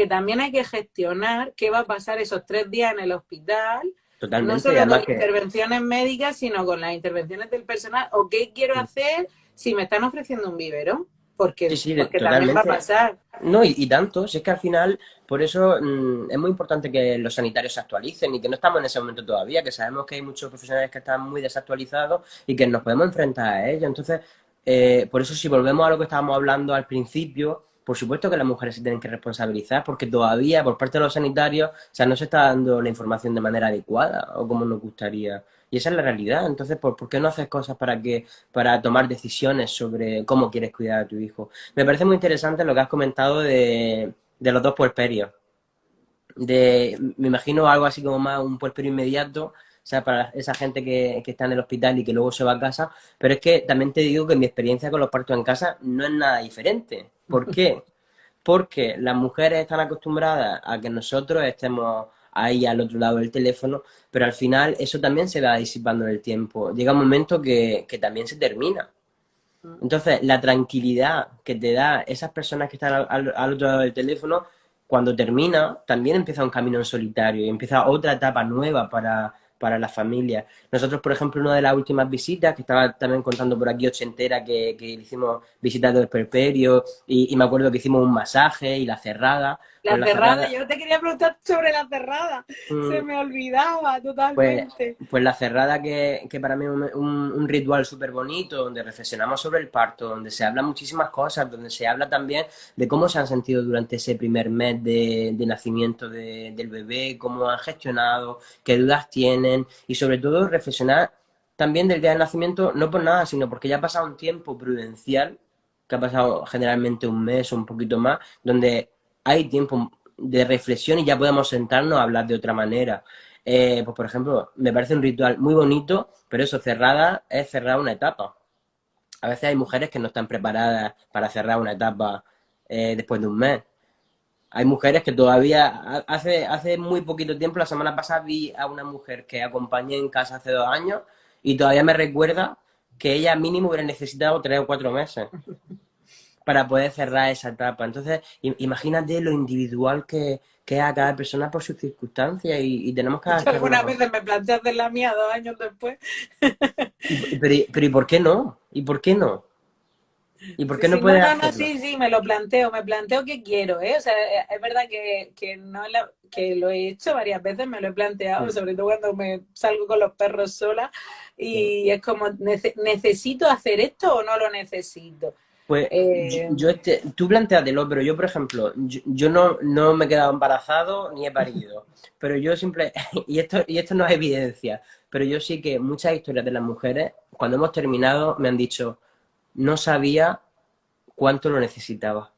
también hay que gestionar qué va a pasar esos 3 días en el hospital, no totalmente, y solo con además que, intervenciones médicas, sino con las intervenciones del personal, o qué quiero hacer si me están ofreciendo un biberón, sí, porque, sí, porque también va a totalmente. pasar. No, y tanto, si es que al final, por eso es muy importante que los sanitarios se actualicen y que no estamos en ese momento todavía, que sabemos que hay muchos profesionales que están muy desactualizados y que nos podemos enfrentar a ellos. Entonces, por eso si volvemos a lo que estábamos hablando al principio, por supuesto que las mujeres se tienen que responsabilizar porque todavía por parte de los sanitarios, o sea, no se está dando la información de manera adecuada o como nos gustaría. Y esa es la realidad. Entonces, ¿por qué no haces cosas para tomar decisiones sobre cómo quieres cuidar a tu hijo? Me parece muy interesante lo que has comentado de los dos puerperios. Me imagino algo así como más un puerperio inmediato, o sea, para esa gente que está en el hospital y que luego se va a casa, pero es que también te digo que mi experiencia con los partos en casa no es nada diferente. ¿Por qué? Porque las mujeres están acostumbradas a que nosotros estemos ahí al otro lado del teléfono, pero al final eso también se va disipando en el tiempo. Llega un momento que también se termina. Entonces, la tranquilidad que te da esas personas que están al otro lado del teléfono, cuando termina, también empieza un camino en solitario y empieza otra etapa nueva para la familia. Nosotros, por ejemplo, una de las últimas visitas, que estaba también contando por aquí ochentera, que hicimos visitas del perperio y me acuerdo que hicimos un masaje y la cerrada. Pues La la cerrada, cerrada... yo te quería preguntar sobre la cerrada. Se mm, me olvidaba Pues, totalmente. pues la cerrada que para mí es un ritual súper bonito, donde reflexionamos sobre el parto, donde se habla muchísimas cosas, donde se habla también de cómo se han sentido durante ese primer mes de nacimiento del bebé, cómo han gestionado, qué dudas tienen y sobre todo reflexionar también del día del nacimiento, no por nada, sino porque ya ha pasado un tiempo prudencial, que ha pasado generalmente un mes o un poquito más, donde hay tiempo de reflexión y ya podemos sentarnos a hablar de otra manera. Pues por ejemplo, me parece un ritual muy bonito, pero eso, cerrada es cerrar una etapa. A veces hay mujeres que no están preparadas para cerrar una etapa después de un mes. Hay mujeres que todavía, hace muy poquito tiempo, la semana pasada vi a una mujer que acompañé en casa hace 2 años y todavía me recuerda que ella mínimo hubiera necesitado 3 o 4 meses para poder cerrar esa etapa. Entonces, imagínate lo individual que es a cada persona por sus circunstancias y tenemos que Yo algunas adaptarnos. veces me planteé hacer la mía 2 años después. Pero ¿y por qué no? ¿Y por qué no? ¿Y por Sí, qué no sí, no, puedes no, no, hacerlo? sí, sí, me planteo qué quiero, ¿eh? O sea, es verdad que no que lo he hecho varias veces, me lo he planteado, Mm, sobre todo cuando me salgo con los perros sola, mm. y es como, ¿necesito hacer esto o no lo necesito? Pues Eh, tú plantéatelo, pero yo, por ejemplo, yo no me he quedado embarazado ni he parido, pero yo siempre, y esto no es evidencia, pero yo sí que muchas historias de las mujeres, cuando hemos terminado, me han dicho, no sabía cuánto lo necesitaba.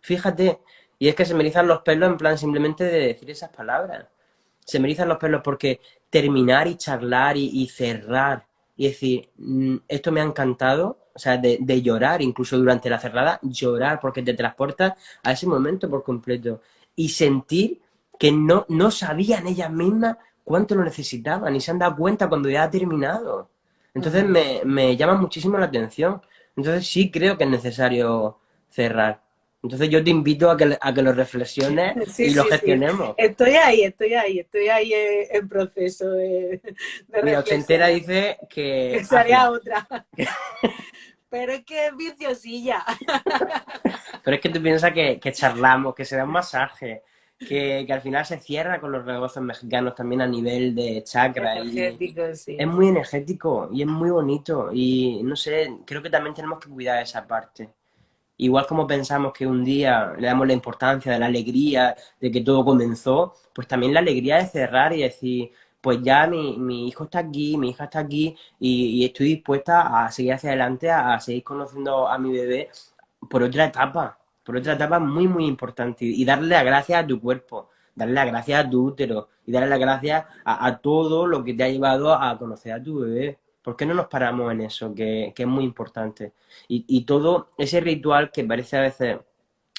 Fíjate, y es que se me erizan los pelos en plan simplemente de decir esas palabras. Se me erizan los pelos porque terminar y charlar y cerrar y decir, esto me ha encantado, o sea, de llorar, incluso durante la cerrada, llorar porque te transportas a ese momento por completo y sentir que no sabían ellas mismas cuánto lo necesitaban y se han dado cuenta cuando ya ha terminado. Entonces ujú. me llama muchísimo la atención. Entonces sí creo que es necesario cerrar. Entonces yo te invito a que lo reflexiones Sí, y lo sí, sí. gestionemos. Estoy ahí en proceso de Mira, Ochentera reflexionar. dice que Esa hazlo. haría otra. Pero es que es viciosilla. Pero es que tú piensas que charlamos, que se da un masaje, que al final se cierra con los negocios mexicanos también a nivel de chakra y Energético, es sí. muy energético y es muy bonito y no sé, creo que también tenemos que cuidar esa parte. Igual como pensamos que un día le damos la importancia de la alegría, de que todo comenzó, pues también la alegría de cerrar y decir, pues ya mi hijo está aquí, mi hija está aquí y estoy dispuesta a seguir hacia adelante, a seguir conociendo a mi bebé por otra etapa muy, muy importante y darle las gracias a tu cuerpo, darle las gracias a tu útero y darle las gracias a todo lo que te ha llevado a conocer a tu bebé. ¿Por qué no nos paramos en eso, que es muy importante? Y todo ese ritual que parece a veces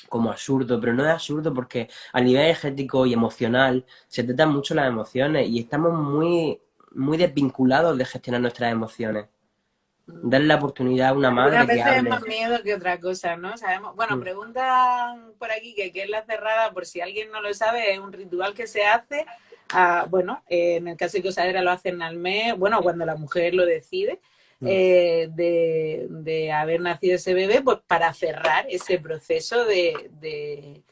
como absurdo, pero no es absurdo porque a nivel energético y emocional se tratan mucho las emociones y estamos muy, muy desvinculados de gestionar nuestras emociones. Darle la oportunidad a una Algunas madre que veces es más hable. miedo que otra cosa, ¿no? Sabemos, bueno, Mm, preguntan por aquí que qué es la cerrada, por si alguien no lo sabe, es un ritual que se hace, bueno, en el caso de que Osadera lo hacen al mes, bueno, cuando la mujer lo decide, mm. de haber nacido ese bebé, pues para cerrar ese proceso de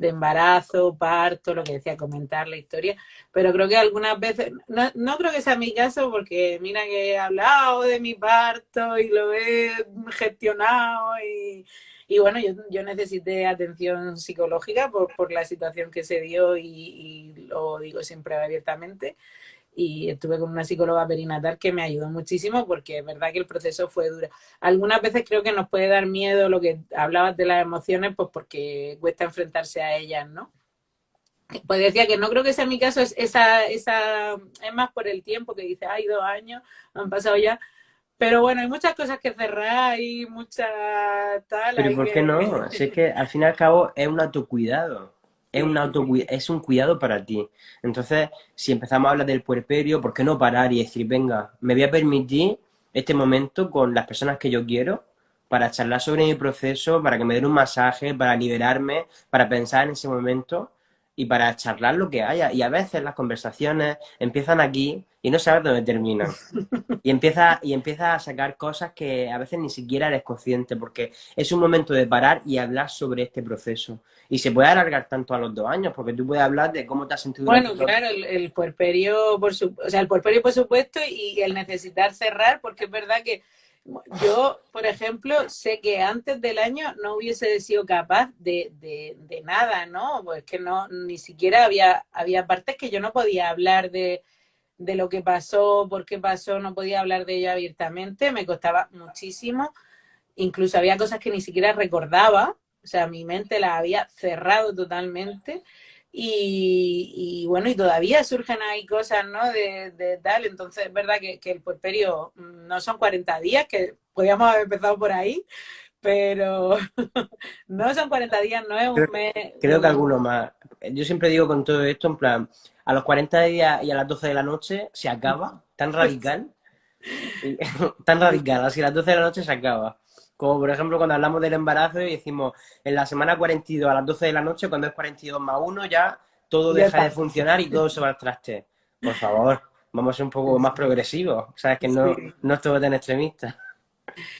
embarazo, parto, lo que decía, comentar la historia, pero creo que algunas veces, no creo que sea mi caso, porque mira que he hablado de mi parto y lo he gestionado Y bueno, yo necesité atención psicológica por la situación que se dio y lo digo siempre abiertamente. Y estuve con una psicóloga perinatal que me ayudó muchísimo porque es verdad que el proceso fue duro. Algunas veces creo que nos puede dar miedo lo que hablabas de las emociones, pues porque cuesta enfrentarse a ellas, ¿no? Pues decía que no creo que sea mi caso, es más por el tiempo que dice, ay, 2 años, han pasado ya. Pero bueno, hay muchas cosas que cerrar, hay mucha tal, Pero hay ¿por qué que... no? Si es que al fin y al cabo es un autocuidado. Sí, sí. Es un cuidado para ti. Entonces, si empezamos a hablar del puerperio, ¿por qué no parar y decir, venga, me voy a permitir este momento con las personas que yo quiero para charlar sobre mi proceso, para que me den un masaje, para liberarme, para pensar en ese momento y para charlar lo que haya? Y a veces las conversaciones empiezan aquí y no sabes dónde terminan. Y empieza a sacar cosas que a veces ni siquiera eres consciente, porque es un momento de parar y hablar sobre este proceso. Y se puede alargar tanto a los 2 años, porque tú puedes hablar de cómo te has sentido durante Bueno, todo. claro, el puerperio, o sea, el puerperio por supuesto y el necesitar cerrar, porque es verdad que yo, por ejemplo, sé que antes del año no hubiese sido capaz de nada, ¿no? Pues que no, ni siquiera había partes que yo no podía hablar de lo que pasó, por qué pasó, no podía hablar de ello abiertamente, me costaba muchísimo, incluso había cosas que ni siquiera recordaba, o sea, mi mente la había cerrado totalmente. Y bueno, y todavía surgen ahí cosas, ¿no? De tal, entonces es verdad que el puerperio no son 40 días, que podíamos haber empezado por ahí, pero no son 40 días, no es un mes. Creo que alguno más. Yo siempre digo con todo esto, en plan, a los 40 días y a las 12 de la noche se acaba, tan radical, y- tan radical, así a las 12 de la noche se acaba. Como por ejemplo cuando hablamos del embarazo y decimos en la semana 42 a las 12 de la noche, cuando es 42 más uno ya todo Ya deja de está. funcionar y todo se va al traste. Por favor, vamos a ser un poco más progresivos. Sabes que no, Sí. no es todo tan extremista.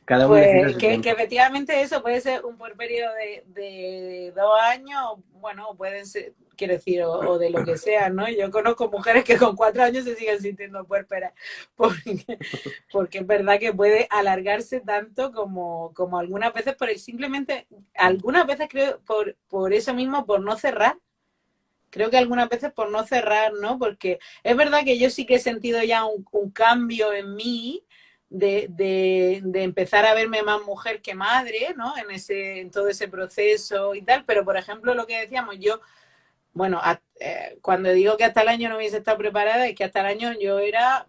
Cada uno necesita Pues su que tiempo. efectivamente eso puede ser un por periodo de 2 años, bueno, pueden ser, quiero decir, o de lo que sea, ¿no? Yo conozco mujeres que con 4 años se siguen sintiendo puérperas, porque es verdad que puede alargarse tanto como algunas veces simplemente, algunas veces creo por eso mismo, por no cerrar. Creo que algunas veces por no cerrar, ¿no? Porque es verdad que yo sí que he sentido ya un cambio en mí de empezar a verme más mujer que madre, ¿no? En todo ese proceso y tal. Pero, por ejemplo, lo que decíamos, yo, bueno, cuando digo que hasta el año no hubiese estado preparada, es que hasta el año yo era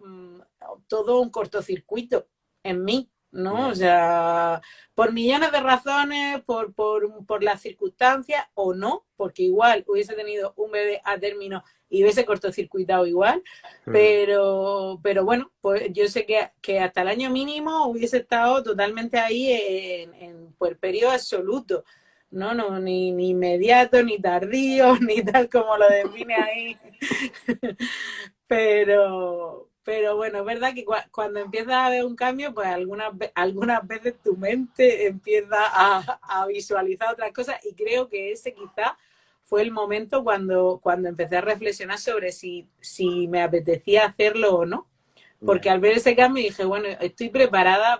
todo un cortocircuito en mí, ¿no? O Ya. sea, por millones de razones, por las circunstancias o no, porque igual hubiese tenido un bebé a término y hubiese cortocircuitado igual, Mm. pero bueno, pues yo sé que hasta el año mínimo hubiese estado totalmente ahí en puerperio absoluto. No, no, ni inmediato, ni tardío, ni tal como lo define ahí. Pero bueno, es verdad que cuando empiezas a ver un cambio, pues algunas veces tu mente empieza a visualizar otras cosas y creo que ese quizá fue el momento cuando empecé a reflexionar sobre si me apetecía hacerlo o no. Porque Ya. al ver ese cambio dije, bueno, estoy preparada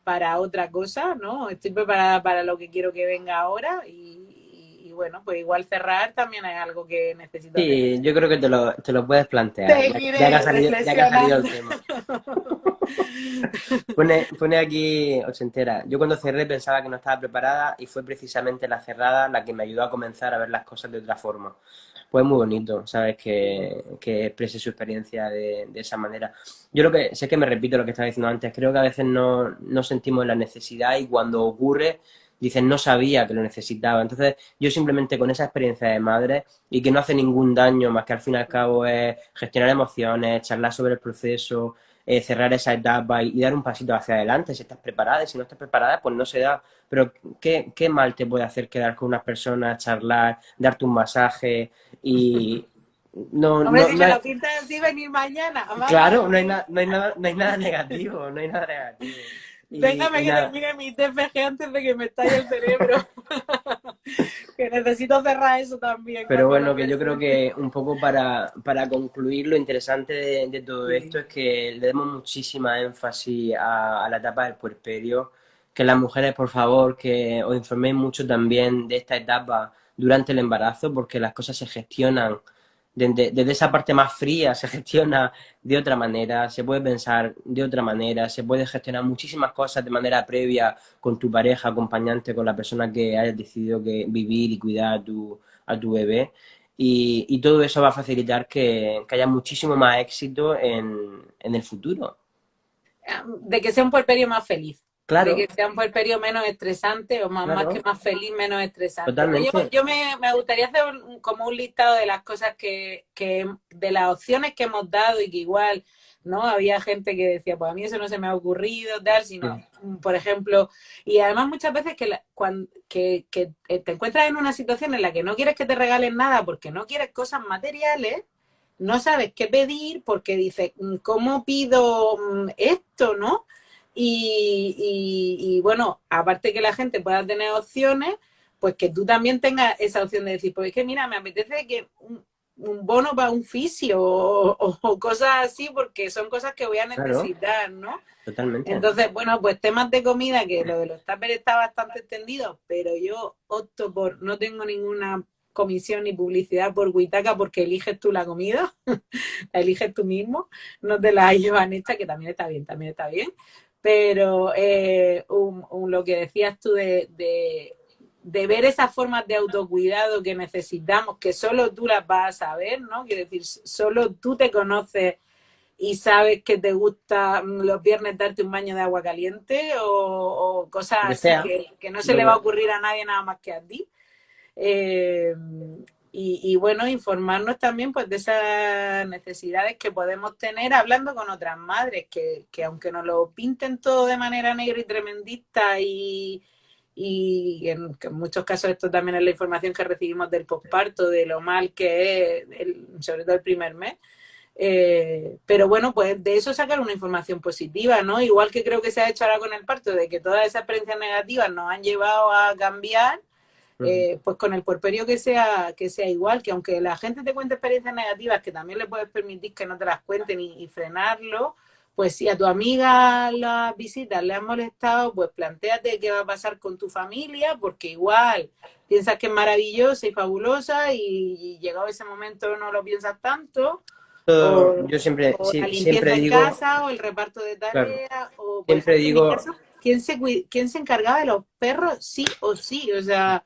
para otra cosa, ¿no? Estoy preparada para lo que quiero que venga ahora y bueno, pues igual cerrar también es algo que necesito hacer. Sí, yo creo que te lo puedes plantear, Seguiré ya que ha salido el reflexionando. tema. Pone aquí ochentera. Yo cuando cerré pensaba que no estaba preparada y fue precisamente la cerrada la que me ayudó a comenzar a ver las cosas de otra forma. Pues muy bonito, ¿sabes? Que exprese su experiencia de esa manera. Yo lo que sé que me repito lo que estaba diciendo antes, creo que a veces no sentimos la necesidad y cuando ocurre dicen no sabía que lo necesitaba. Entonces yo simplemente con esa experiencia de madre y que no hace ningún daño más que al fin y al cabo es gestionar emociones, charlar sobre el proceso, cerrar esa etapa y dar un pasito hacia adelante si estás preparada y si no estás preparada pues no se da. Pero ¿qué mal te puede hacer quedar con unas personas, charlar, darte un masaje y Hombre, si no me es, lo pintas así, venir mañana. Vamos, claro, no hay nada negativo, no hay nada negativo. déjame Y que nada, termine mi TFG antes de que me estalle el cerebro. Que necesito cerrar eso también pero cuando lo bueno, que yo creo presente. que un poco para concluir, lo interesante de todo esto Sí, es que le demos muchísima énfasis a la etapa del puerperio, que las mujeres, por favor, que os informéis mucho también de esta etapa durante el embarazo, porque las cosas se gestionan desde esa parte más fría, se gestiona de otra manera, se puede pensar de otra manera, se puede gestionar muchísimas cosas de manera previa con tu pareja, acompañante, con la persona que hayas decidido que vivir y cuidar a tu bebé. Y todo eso va a facilitar que haya muchísimo más éxito en el futuro. De que sea un puerperio más feliz, de que Claro, sea un puerperio menos estresante o más que claro, más feliz, menos estresante. Pues totalmente. me gustaría hacer como un listado de las cosas de las opciones que hemos dado y que igual, ¿no? Había gente que decía, pues a mí eso no se me ha ocurrido, tal, sino, por ejemplo, y además muchas veces que te encuentras en una situación en la que no quieres que te regalen nada porque no quieres cosas materiales, no sabes qué pedir porque dices, ¿cómo pido esto, no? Y bueno, aparte que la gente pueda tener opciones, pues que tú también tengas esa opción de decir, pues es que mira, me apetece que un bono para un fisio o cosas así, porque son cosas que voy a Claro, necesitar, ¿no? totalmente. Entonces, bueno, pues temas de comida, que lo de los tuppers está bastante extendido, pero yo opto por, no tengo ninguna comisión ni publicidad por Witaka porque eliges tú la comida, la eliges tú mismo, no te la llevan hecha, que también está bien, pero lo que decías tú de ver esas formas de autocuidado que necesitamos, que solo tú las vas a saber, ¿no? Quiero decir, solo tú te conoces y sabes que te gusta los viernes darte un baño de agua caliente o cosas Lo que así sea, que no se lo le va a que- ocurrir a nadie nada más que a ti. Eh, bueno, informarnos también pues de esas necesidades que podemos tener hablando con otras madres, que aunque nos lo pinten todo de manera negra y tremendista que en muchos casos esto también es la información que recibimos del posparto, de lo mal que es, sobre todo el primer mes, pero bueno, pues de eso sacar una información positiva, ¿no? Igual que creo que se ha hecho ahora con el parto, de que todas esas experiencias negativas nos han llevado a cambiar, Ujú. pues con el puerperio que sea igual, que aunque la gente te cuente experiencias negativas, que también le puedes permitir que no te las cuenten y frenarlo, pues si a tu amiga las visitas le han molestado, pues plantéate qué va a pasar con tu familia, porque igual piensas que es maravillosa y fabulosa y llegado ese momento no lo piensas tanto, Todo, o, yo siempre, o la siempre limpieza en digo, casa, o el reparto de claro, tareas, o por siempre ejemplo en mi digo caso, quién se encargaba de los perros sí o sí? O sea,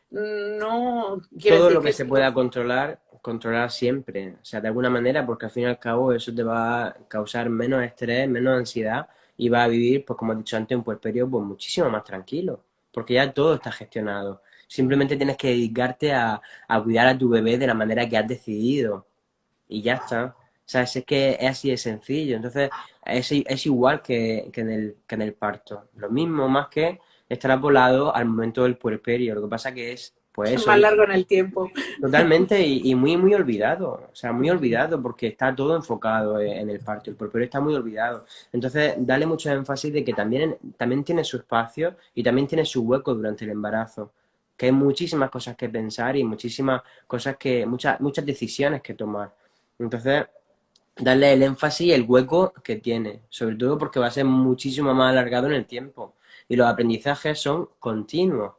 no, quiero todo decir lo que que se pueda controlar, controlar siempre, o sea, de alguna manera, porque al fin y al cabo eso te va a causar menos estrés, menos ansiedad y va a vivir, pues como he dicho antes, un puerperio pues muchísimo más tranquilo, porque ya todo está gestionado. Simplemente tienes que dedicarte a cuidar a tu bebé de la manera que has decidido y ya está. O sea, es que es así de sencillo. Entonces, es igual que en el parto. Lo mismo, más que extrapolado al momento del puerperio. Lo que pasa que es, pues es eso, más largo en el tiempo. totalmente y muy, muy olvidado. O sea, muy olvidado porque está todo enfocado en el parto. El puerperio está muy olvidado. Entonces, dale mucho énfasis de que también tiene su espacio y también tiene su hueco durante el embarazo. Que hay muchísimas cosas que pensar y muchísimas cosas muchas decisiones que tomar. Entonces, darle el énfasis y el hueco que tiene, sobre todo porque va a ser muchísimo más alargado en el tiempo. Y los aprendizajes son continuos.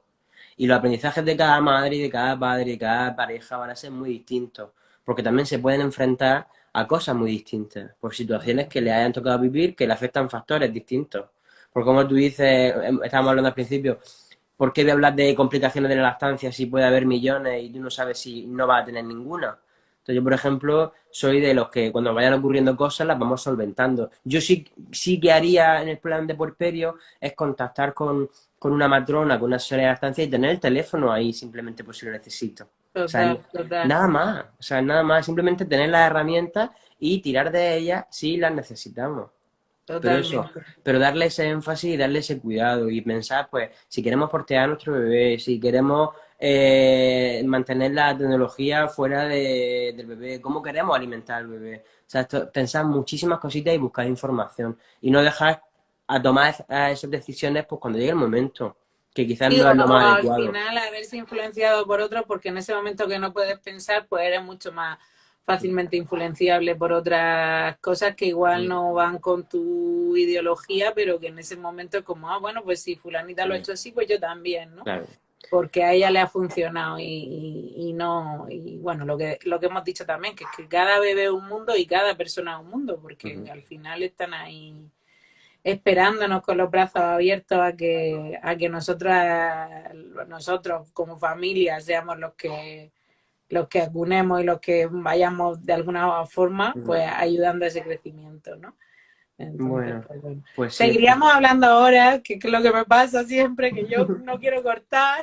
Y los aprendizajes de cada madre y de cada padre y de cada pareja van a ser muy distintos, porque también se pueden enfrentar a cosas muy distintas, por situaciones que le hayan tocado vivir que le afectan factores distintos. Porque como tú dices, estábamos hablando al principio, ¿por qué voy a hablar de complicaciones de la lactancia si puede haber millones y tú no sabes si no vas a tener ninguna? Entonces yo, por ejemplo, soy de los que cuando vayan ocurriendo cosas las vamos solventando. Yo sí que haría en el plan de puerperio es contactar con una matrona, con una asesora de lactancia y tener el teléfono ahí simplemente por si lo necesito. O sea, Total, total, nada más. O sea, nada más. Simplemente tener las herramientas y tirar de ellas si las necesitamos. Pero eso, totalmente. pero darle ese énfasis y darle ese cuidado y pensar, pues, si queremos portear a nuestro bebé, si queremos mantener la tecnología fuera del bebé, cómo queremos alimentar al bebé. O sea, pensar muchísimas cositas y buscar información. Y no dejar a tomar esas decisiones pues cuando llegue el momento, que quizás Sí, no es lo o más al adecuado. final haberse influenciado por otro, porque en ese momento que no puedes pensar, pues eres mucho más fácilmente influenciable por otras cosas que igual no van con tu ideología, pero que en ese momento es como, ah, bueno, pues si fulanita lo ha hecho así, pues yo también, ¿no? Claro. Porque a ella le ha funcionado y no, y bueno, lo que hemos dicho también, que es que cada bebé es un mundo y cada persona es un mundo, porque al final están ahí esperándonos con los brazos abiertos a que nosotros como familia seamos los que acunemos y los que vayamos de alguna forma pues ayudando a ese crecimiento, ¿no? Entonces, Bueno, pues bueno. pues sí. Seguiríamos hablando ahora, que es lo que me pasa siempre, que yo no quiero cortar,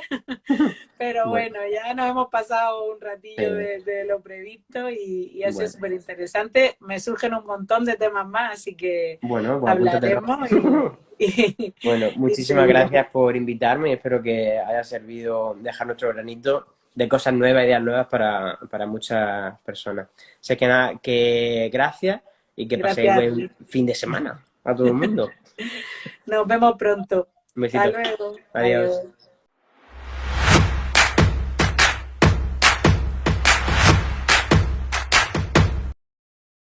pero Bueno, bueno, ya nos hemos pasado un ratillo sí. de lo previsto y ha sido Bueno, súper interesante. Me surgen un montón de temas más, así que bueno, pues apúntatelo. hablaremos Bueno, y muchísimas seguiremos. gracias por invitarme y espero que haya servido dejar nuestro granito de cosas nuevas, ideas nuevas para muchas personas. Sé que nada, que gracias y que paséis Gracias a buen ti. fin de semana a todo el mundo. Nos vemos pronto. Un Hasta besito. luego. Adiós. Adiós.